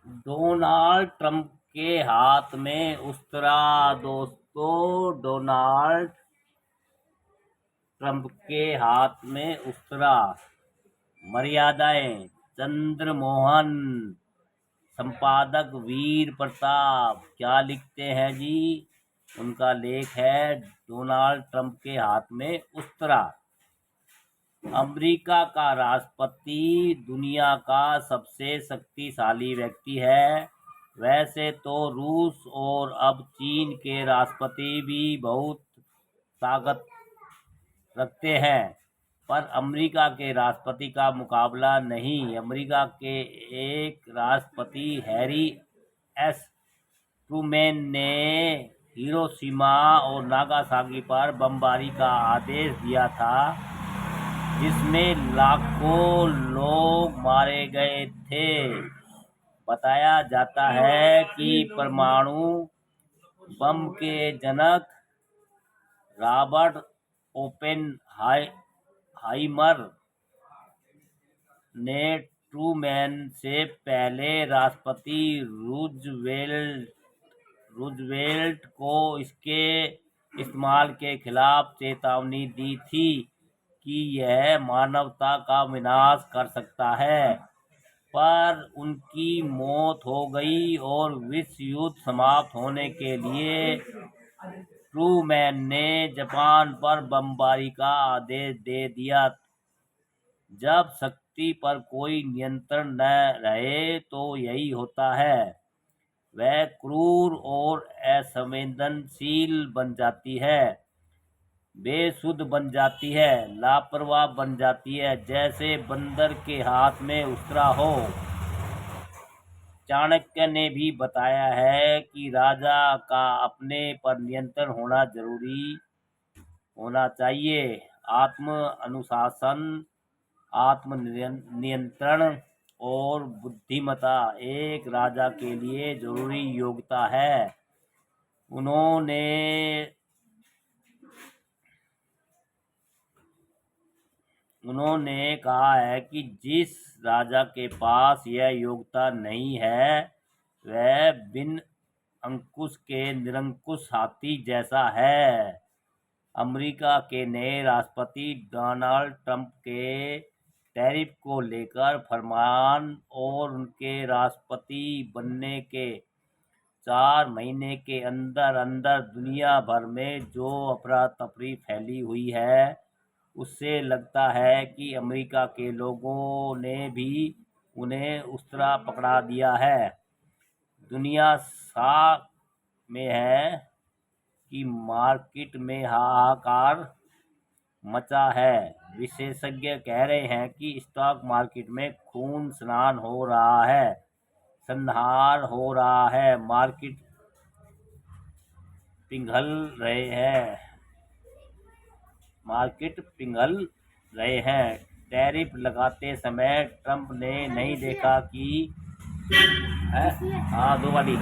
Donald Trump के हाथ में उस्तरा। दोस्तों, डोनाल्ड ट्रंप के हाथ में उस्तरा। मर्यादाएं। चंद्रमोहन। संपादक वीर प्रताप क्या लिखते हैं जी? उनका लेख है डोनाल्ड ट्रंप के हाथ में उस्तरा। अमेरिका का राष्ट्रपति दुनिया का सबसे शक्तिशाली व्यक्ति है। वैसे तो रूस और अब चीन के राष्ट्रपति भी बहुत ताकत रखते हैं, पर अमेरिका के राष्ट्रपति का मुकाबला नहीं। अमेरिका के एक राष्ट्रपति हैरी एस ट्रूमैन ने हिरोशिमा और नागासाकी पर बमबारी का आदेश दिया था, जिसमें लाखों लोग मारे गए थे। बताया जाता है कि परमाणु बम के जनक रॉबर्ट ओपेनहाइमर ने ट्रूमैन से पहले राष्ट्रपति रूजवेल्ट को इसके इस्तेमाल के खिलाफ चेतावनी दी थी कि यह मानवता का विनाश कर सकता है, पर उनकी मौत हो गई और विश्व युद्ध समाप्त होने के लिए ट्रूमैन ने जापान पर बमबारी का आदेश दे दिया। जब शक्ति पर कोई नियंत्रण न रहे तो यही होता है। वह क्रूर और असंवेदनशील बन जाती है, बेसुध बन जाती है, लापरवाह बन जाती है, जैसे बंदर के हाथ में उस्तरा हो। चाणक्य ने भी बताया है कि राजा का अपने पर नियंत्रण होना चाहिए। आत्म अनुशासन, आत्म नियंत्रण और बुद्धिमत्ता एक राजा के लिए जरूरी योग्यता है। उन्होंने कहा है कि जिस राजा के पास यह योग्यता नहीं है, वह बिन अंकुश के निरंकुश हाथी जैसा है। अमेरिका के नए राष्ट्रपति डोनाल्ड ट्रंप के टैरिफ को लेकर फरमान और उनके राष्ट्रपति बनने के 4 महीने के अंदर अंदर दुनिया भर में जो अफरा तफरी फैली हुई है, उससे लगता है कि अमेरिका के लोगों ने भी उन्हें उस्तरा पकड़ा दिया है। दुनिया साख में है कि मार्केट में हाहाकार मचा है। विशेषज्ञ कह रहे हैं कि स्टॉक मार्केट में खून स्नान हो रहा है, संहार हो रहा है, मार्केट पिघल रहे हैं। टैरिफ लगाते समय ट्रंप ने नहीं देखा कि दो वाली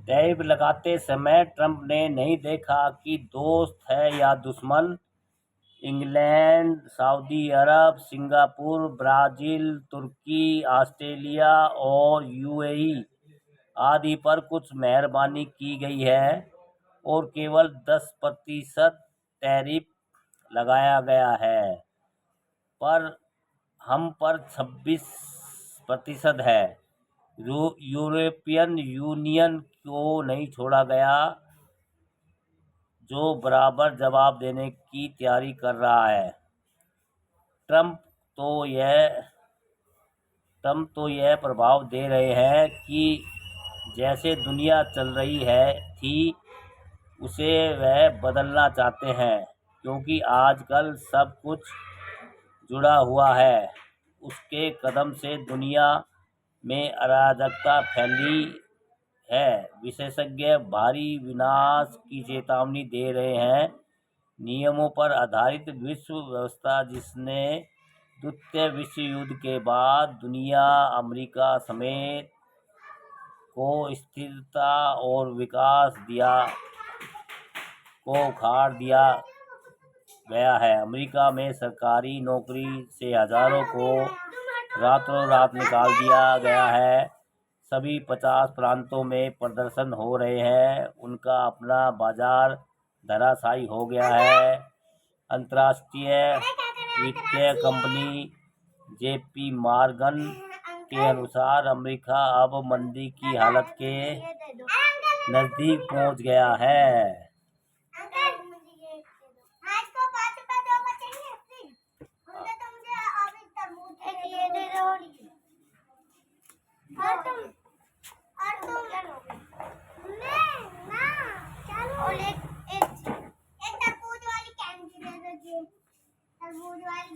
टैरिफ लगाते समय ट्रंप ने नहीं देखा कि दोस्त है या दुश्मन। इंग्लैंड, सऊदी अरब, सिंगापुर, ब्राजील, तुर्की, ऑस्ट्रेलिया और यूएई आदि पर कुछ मेहरबानी की गई है। और केवल 10% टैरिफ लगाया गया है, पर हम पर 26% है। यूरोपियन यूनियन को नहीं छोड़ा गया, जो बराबर जवाब देने की तैयारी कर रहा है। ट्रंप तो यह प्रभाव दे रहे हैं कि जैसे दुनिया चल रही थी उसे वह बदलना चाहते हैं, क्योंकि आजकल सब कुछ जुड़ा हुआ है। उसके कदम से दुनिया में अराजकता फैली है। विशेषज्ञ भारी विनाश की चेतावनी दे रहे हैं। नियमों पर आधारित विश्व व्यवस्था, जिसने द्वितीय विश्व युद्ध के बाद दुनिया, अमेरिका समेत को स्थिरता और विकास को उखाड़ दिया गया है। अमेरिका में सरकारी नौकरी से हजारों को रातों रात निकाल दिया गया है। सभी 50 प्रांतों में प्रदर्शन हो रहे हैं। उनका अपना बाजार धराशायी हो गया है। अंतर्राष्ट्रीय वित्तीय कंपनी जेपी मॉर्गन के अनुसार अमेरिका अब मंदी की हालत के नजदीक पहुंच गया है।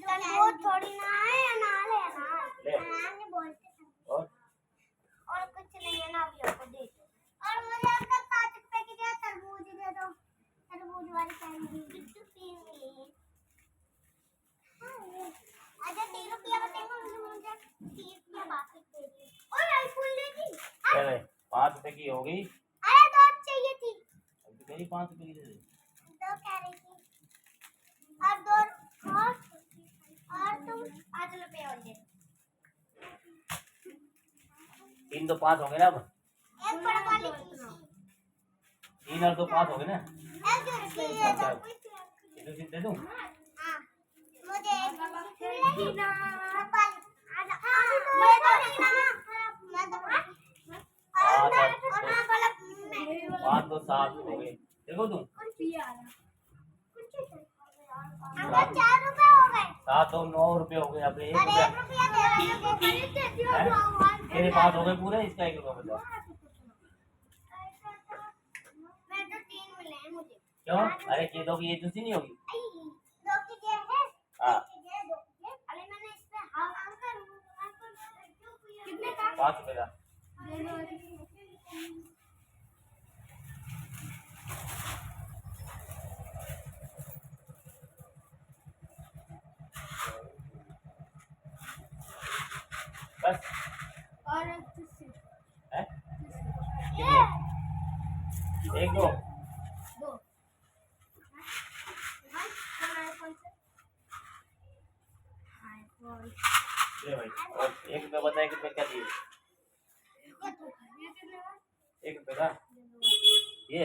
तरबूज थोड़ी ना है, अनार है, अनार नहीं बोलते। और कुछ नहीं है ना, अभी आपको दे दो। और मुझे आपका 5 रुपए की जगह तरबूज दे दो, तरबूज वाली कैंडी। कितने पीस मिली? अच्छा 3 रुपया बचेंगे, मुझे 30 रुपया बाकी दे दो। और आईफोन लेगी? चले 5 रुपए की होगी। अरे दो चाहिए थी। अभी कहीं 5 रुपए की दे दे। दो कह रही थी। और दो और तुम 5 रुपए और दे। 3 तो 5 हो गए ना। अब एक बड़ा वाली 3 और 2 5 हो गए ना। एक जो रखी है इधर दे दूं। हाँ मुझे एक ना मैं तो नहीं ना, मैं तो और ना वाला 5 2 7 हो गए। देखो तुम अंकल 4 रुपए हो गए। 7 और 9 रुपए हो गए। अब 1 अरे रुपया 1 रुपया दे दो। तेरे पास हो गए पूरे। इसका 1 रुपया बचा। मैं तो 3 मिले हैं मुझे। क्यों? अरे ये दो की ये दूसरी नहीं होगी। दो की जेब है। हाँ अरे मैंने इस पे अंकल कितने का? 5 रुपए का। बस और है? ये 1 2 दो ले भाई। और 1 रुपया बचा। 1 रुपया क्या दिए? 1 रुपये का ये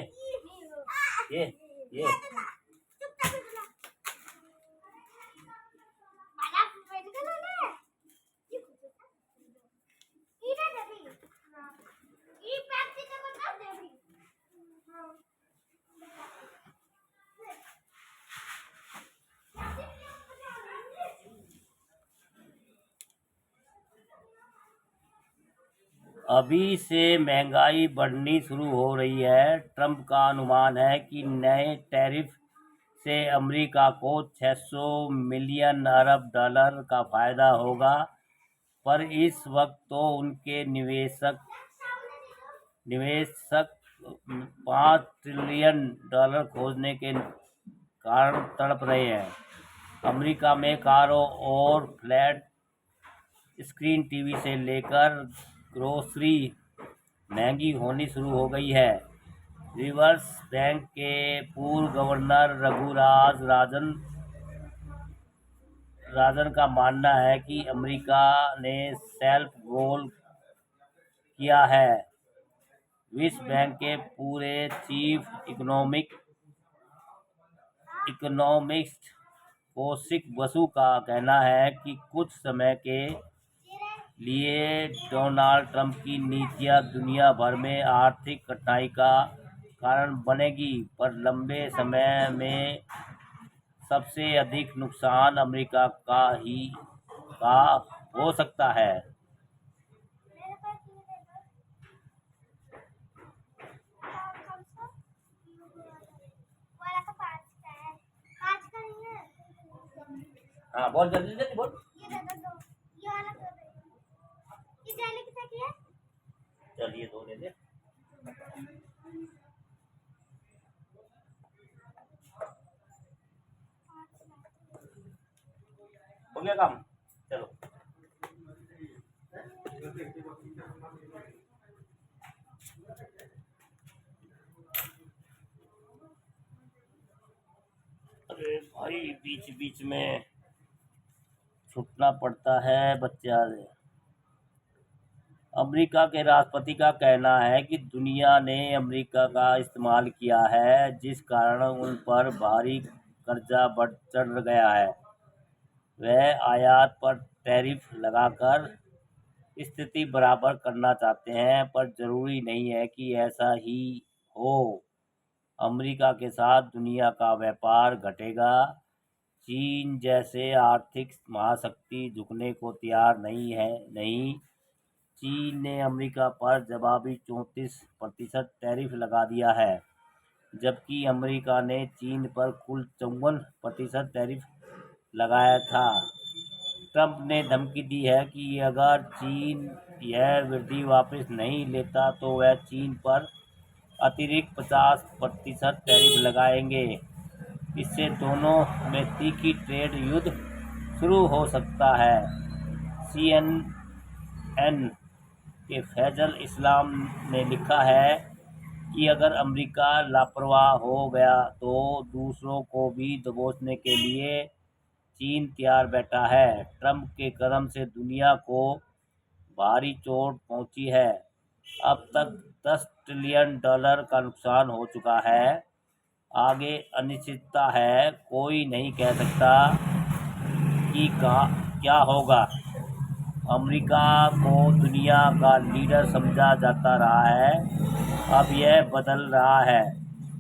अभी से महंगाई बढ़नी शुरू हो रही है। ट्रंप का अनुमान है कि नए टैरिफ से अमेरिका को 600 मिलियन अरब डॉलर का फायदा होगा, पर इस वक्त तो उनके निवेशक 5 ट्रिलियन डॉलर खोजने के कारण तड़प रहे हैं। अमेरिका में कारों और फ्लैट स्क्रीन टीवी से लेकर ग्रोसरी महंगी होनी शुरू हो गई है। रिवर्स बैंक के पूर्व गवर्नर रघुराज राजन का मानना है कि अमेरिका ने सेल्फ गोल किया है विश्व बैंक के पूरे चीफ इकोनॉमिस्ट कौशिक बसु का कहना है कि कुछ समय के लिए डोनाल्ड ट्रंप की नीतियां दुनिया भर में आर्थिक कठिनाई का कारण बनेगी, पर लंबे समय में सबसे अधिक नुकसान अमेरिका का हो सकता है। मेरे पास ये देखो, कौन सा वाला का 5 का है, 5 का नहीं है। हाँ बोल, जल्दी जल्दी बोल। ये दे दो, ये वाला दे दो। ये जाने कितना किया? चलिए दो ले ले। हो गया काम, चलो। अरे भाई बीच बीच में छूटना पड़ता है बच्चा। अमेरिका के राष्ट्रपति का कहना है कि दुनिया ने अमेरिका का इस्तेमाल किया है, जिस कारण उन पर भारी कर्जा बढ़ चढ़ गया है। वह आयात पर टैरिफ लगाकर स्थिति बराबर करना चाहते हैं, पर जरूरी नहीं है कि ऐसा ही हो। अमेरिका के साथ दुनिया का व्यापार घटेगा। चीन जैसे आर्थिक महाशक्ति झुकने को तैयार नहीं। चीन ने अमेरिका पर जवाबी 34% टैरिफ लगा दिया है, जबकि अमेरिका ने चीन पर कुल 54% टैरिफ लगाया था। ट्रंप ने धमकी दी है कि अगर चीन यह वृद्धि वापस नहीं लेता तो वह चीन पर अतिरिक्त 50% टैरिफ लगाएंगे। इससे दोनों में तीखी ट्रेड युद्ध शुरू हो सकता है। CNN के फैजल इस्लाम ने लिखा है कि अगर अमेरिका लापरवाह हो गया तो दूसरों को भी दबोचने के लिए चीन तैयार बैठा है। ट्रंप के कदम से दुनिया को भारी चोट पहुंची है। अब तक $10 ट्रिलियन का नुकसान हो चुका है। आगे अनिश्चितता है, कोई नहीं कह सकता कि क्या होगा। अमेरिका को दुनिया का लीडर समझा जाता रहा है, अब यह बदल रहा है।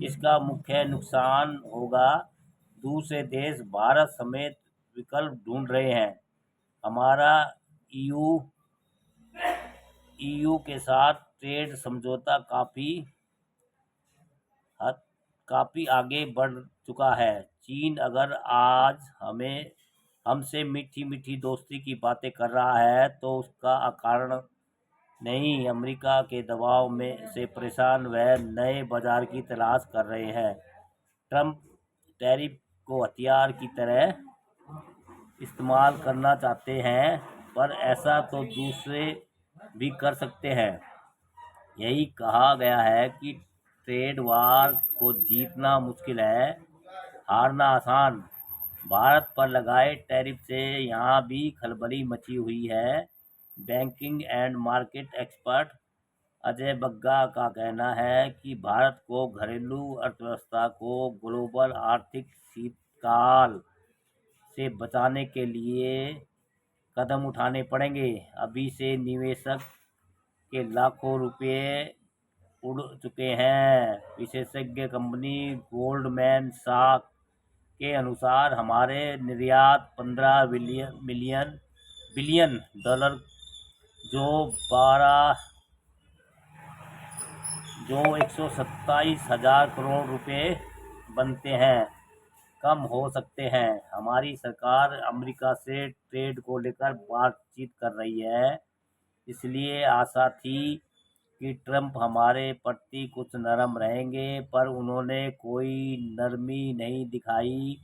इसका मुख्य नुकसान होगा। दूसरे देश भारत समेत विकल्प ढूंढ रहे हैं। हमारा ईयू के साथ ट्रेड समझौता काफी आगे बढ़ चुका है। चीन अगर आज हमसे मीठी मीठी दोस्ती की बातें कर रहा है तो उसका कारण नहीं, अमेरिका के दबाव में से परेशान वह नए बाजार की तलाश कर रहे हैं। ट्रंप टैरिफ को हथियार की तरह इस्तेमाल करना चाहते हैं, पर ऐसा तो दूसरे भी कर सकते हैं। यही कहा गया है कि ट्रेड वार को जीतना मुश्किल है, हारना आसान। भारत पर लगाए टैरिफ से यहाँ भी खलबली मची हुई है। Banking and market expert Ajay Bagga का कहना है कि भारत को घरेलू अर्थव्यवस्था को ग्लोबल आर्थिक शीतकाल से बचाने के लिए कदम उठाने पड़ेंगे। अभी से निवेशक के लाखों रुपए उड़ चुके हैं। विशेषज्ञ कंपनी गोल्डमैन सैक्स के अनुसार हमारे निर्यात 15 बिलियन डॉलर जो 127,000 करोड़ रुपए बनते हैं, कम हो सकते हैं। हमारी सरकार अमेरिका से ट्रेड को लेकर बातचीत कर रही है, इसलिए आशा थी कि ट्रंप हमारे प्रति कुछ नरम रहेंगे, पर उन्होंने कोई नरमी नहीं दिखाई।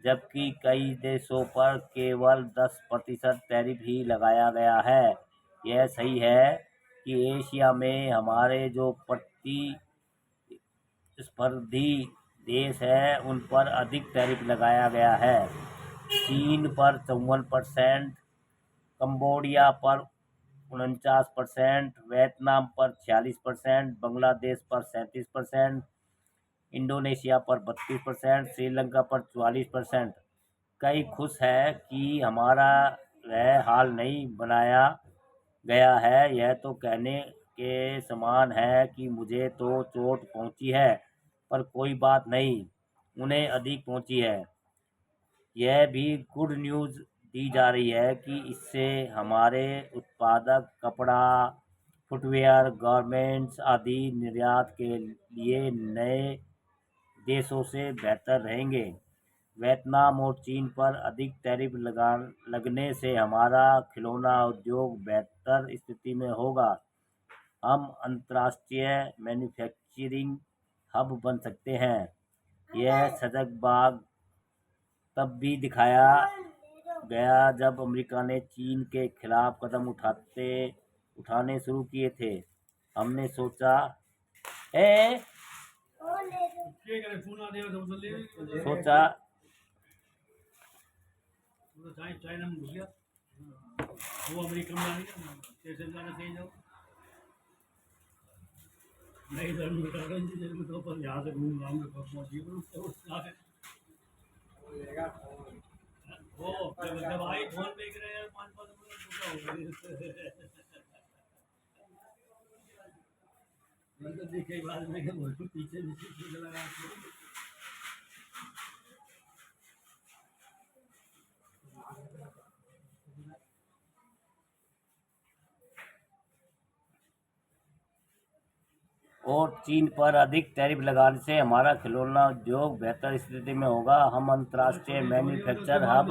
जबकि कई देशों पर केवल 10% टैरिफ ही लगाया गया है। यह सही है कि एशिया में हमारे जो प्रतिस्पर्धी देश हैं उन पर अधिक टैरिफ लगाया गया है। चीन पर 54%, कंबोडिया पर 49%, वियतनाम पर 46%, बांग्लादेश पर 37%, इंडोनेशिया पर 32%, श्रीलंका पर 44%। कई खुश है कि हमारा वह हाल नहीं बनाया गया है। यह तो कहने के समान है कि मुझे तो चोट पहुंची है, पर कोई बात नहीं, उन्हें अधिक पहुंची है। यह भी गुड न्यूज़ दी जा रही है कि इससे हमारे उत्पादक कपड़ा, फुटवियर, गारमेंट्स आदि निर्यात के लिए नए देशों से बेहतर रहेंगे। वियतनाम और चीन पर अधिक टैरिफ लगने से हमारा खिलौना उद्योग बेहतर स्थिति में होगा। हम अंतर्राष्ट्रीय मैन्युफैक्चरिंग हब बन सकते हैं। यह सजग बाग तब भी दिखाया गया जब अमेरिका ने चीन के खिलाफ कदम उठाने शुरू किए थे। हमने सोचा और चीन पर अधिक टैरिफ लगाने से हमारा खिलौना उद्योग बेहतर स्थिति में होगा। हम अंतर्राष्ट्रीय मैन्युफैक्चर हब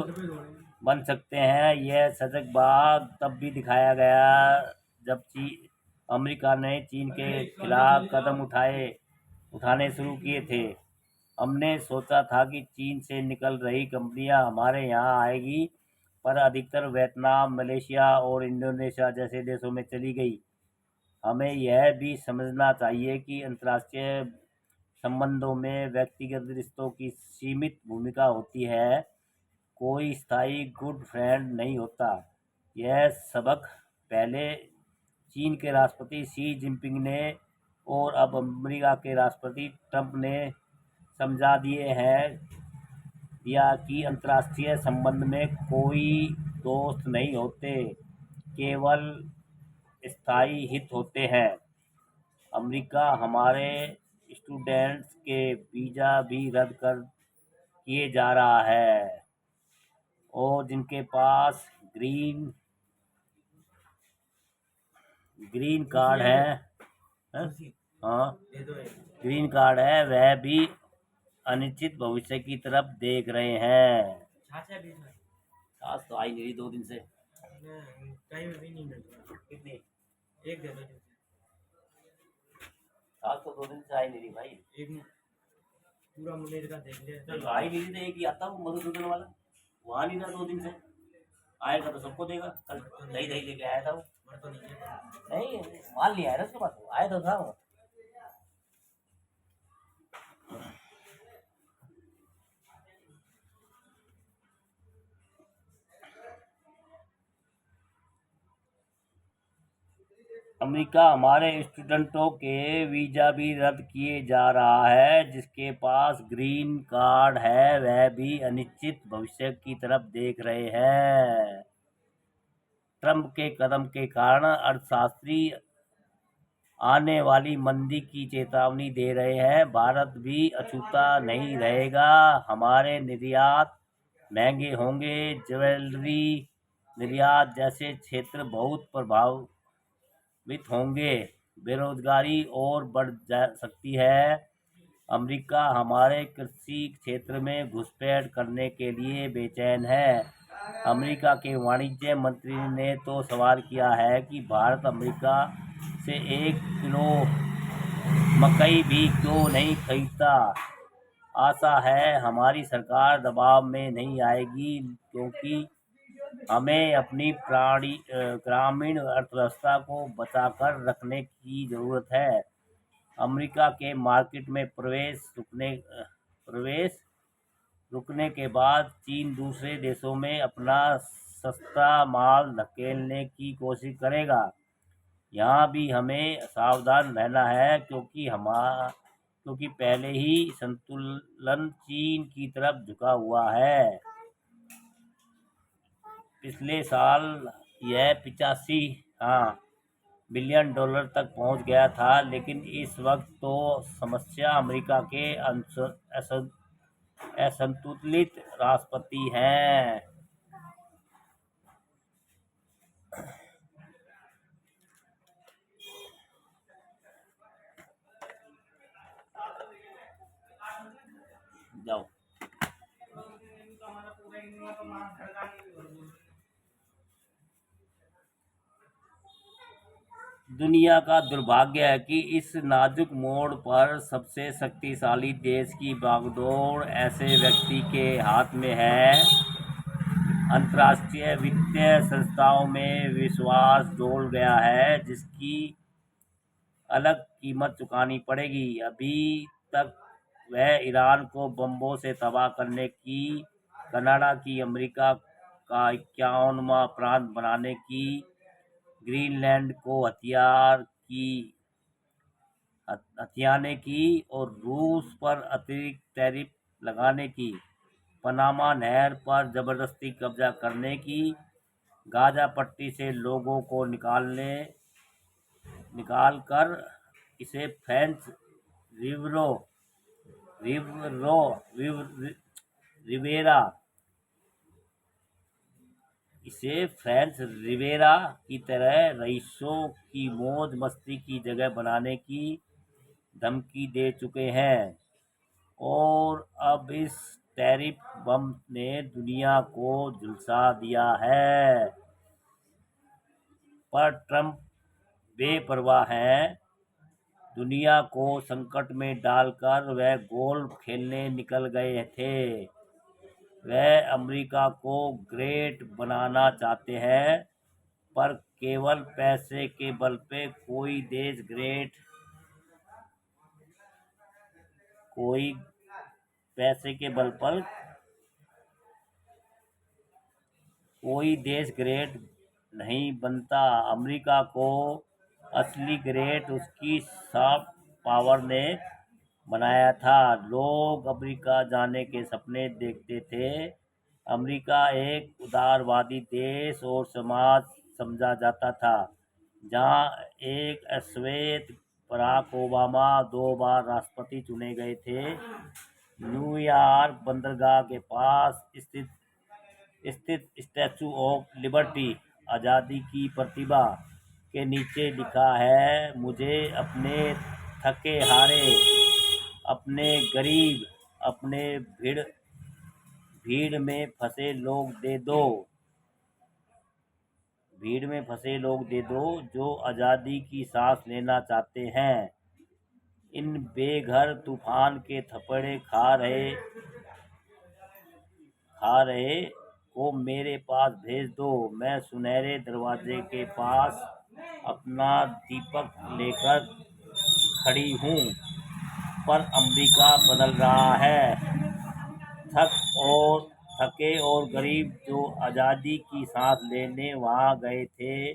बन सकते हैं। यह सजग बाग तब भी दिखाया गया जब अमेरिका ने चीन के खिलाफ कदम उठाने शुरू किए थे। हमने सोचा था कि चीन से निकल रही कंपनियां हमारे यहाँ आएगी, पर अधिकतर वियतनाम, मलेशिया और इंडोनेशिया जैसे देशों में चली गई। हमें यह भी समझना चाहिए कि अंतर्राष्ट्रीय संबंधों में व्यक्तिगत रिश्तों की सीमित भूमिका होती है। कोई स्थायी गुड फ्रेंड नहीं होता। यह सबक पहले चीन के राष्ट्रपति शी जिनपिंग ने और अब अमेरिका के राष्ट्रपति ट्रंप ने समझा दिया कि अंतर्राष्ट्रीय संबंध में कोई दोस्त नहीं होते, केवल स्थायी हित होते हैं। अमेरिका हमारे स्टूडेंट्स के वीज़ा भी रद्द किए जा रहा है, और जिनके पास ग्रीन कार्ड है, हाँ, ग्रीन कार्ड है, वह भी अनिश्चित भविष्य की तरफ देख रहे हैं। छाछ तो आई नहीं 2 दिन से। टाइम भी नहीं मिल रहा। कितनी? एक दे दो। छाछ तो 2 दिन से आई नहीं भाई। एक पूरा मुनेर का देख लिया। तो आई नहीं तो एक ही आता वो मधुसूदन वाला, वहाँ नहीं था 2 दिन से। आएगा तो सबको देगा। कल दही लेके आया था वो। नहीं, माल नहीं आया था उसके पास, आया तो था वो। अमेरिका हमारे स्टूडेंटों के वीज़ा भी रद्द किए जा रहा है। जिसके पास ग्रीन कार्ड है वह भी अनिश्चित भविष्य की तरफ देख रहे हैं। ट्रंप के कदम के कारण अर्थशास्त्री आने वाली मंदी की चेतावनी दे रहे हैं। भारत भी अछूता नहीं रहेगा। हमारे निर्यात महंगे होंगे। ज्वेलरी निर्यात जैसे क्षेत्र बहुत प्रभावित होंगे। बेरोजगारी और बढ़ सकती है। अमेरिका हमारे कृषि क्षेत्र में घुसपैठ करने के लिए बेचैन है। अमेरिका के वाणिज्य मंत्री ने तो सवाल किया है कि भारत अमेरिका से 1 किलो मकई भी क्यों नहीं खरीदता। आशा है हमारी सरकार दबाव में नहीं आएगी, क्योंकि हमें अपनी ग्रामीण अर्थव्यवस्था को बचाकर रखने की ज़रूरत है। अमेरिका के मार्केट में प्रवेश रुकने के बाद चीन दूसरे देशों में अपना सस्ता माल धकेलने की कोशिश करेगा। यहाँ भी हमें सावधान रहना है क्योंकि पहले ही संतुलन चीन की तरफ झुका हुआ है। पिछले साल यह 85 बिलियन डॉलर तक पहुंच गया था, लेकिन इस वक्त तो समस्या अमेरिका के असंतुलित राष्ट्रपति हैं। जाओ। दुनिया का दुर्भाग्य है कि इस नाजुक मोड़ पर सबसे शक्तिशाली देश की बागडोर ऐसे व्यक्ति के हाथ में है। अंतर्राष्ट्रीय वित्तीय संस्थाओं में विश्वास डोल गया है, जिसकी अलग कीमत चुकानी पड़ेगी। अभी तक वह ईरान को बमों से तबाह करने की, कनाडा की अमेरिका का 51वां प्रांत बनाने की, ग्रीनलैंड को हथियाने की और रूस पर अतिरिक्त टैरिफ लगाने की, पनामा नहर पर जबरदस्ती कब्जा करने की, गाजा पट्टी से लोगों को निकालकर इसे फ्रेंच रिवेरा की तरह रईसों की मौज मस्ती की जगह बनाने की धमकी दे चुके हैं। और अब इस टैरिफ बम ने दुनिया को झुलसा दिया है। पर ट्रंप बेपरवाह हैं। दुनिया को संकट में डालकर वह गोल्फ खेलने निकल गए थे। वह अमेरिका को ग्रेट बनाना चाहते हैं, पर केवल पैसे के बल पे कोई देश ग्रेट नहीं बनता। अमेरिका को असली ग्रेट उसकी सॉफ्ट पावर ने बनाया था। लोग अमेरिका जाने के सपने देखते थे। अमेरिका एक उदारवादी देश और समाज समझा जाता था, जहां एक श्वेत बराक ओबामा 2 बार राष्ट्रपति चुने गए थे। न्यूयॉर्क बंदरगाह के पास स्थित स्टैचू ऑफ लिबर्टी, आज़ादी की प्रतिभा, के नीचे लिखा है, मुझे अपने थके हारे, अपने गरीब, अपने भीड़ में फंसे लोग दे दो जो आज़ादी की सांस लेना चाहते हैं। इन बेघर तूफान के थप्पड़े खा रहे को मेरे पास भेज दो। मैं सुनहरे दरवाजे के पास अपना दीपक लेकर खड़ी हूँ, पर अमेरिका बदल रहा है। थके और गरीब जो आज़ादी की सांस लेने वहाँ गए थे,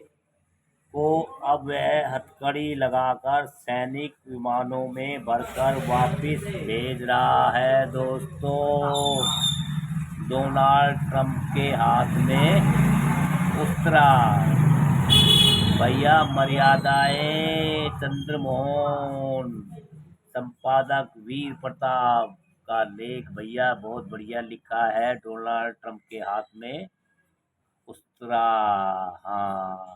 को अब वह हथकड़ी लगाकर सैनिक विमानों में भरकर वापस भेज रहा है। दोस्तों, डोनाल्ड ट्रंप के हाथ में उस्तरा। भैया मर्यादाएं। चंद्रमोहन, संपादक वीर प्रताप का लेख भैया बहुत बढ़िया लिखा है। डोनाल्ड ट्रंप के हाथ में उस्तरा। हाँ।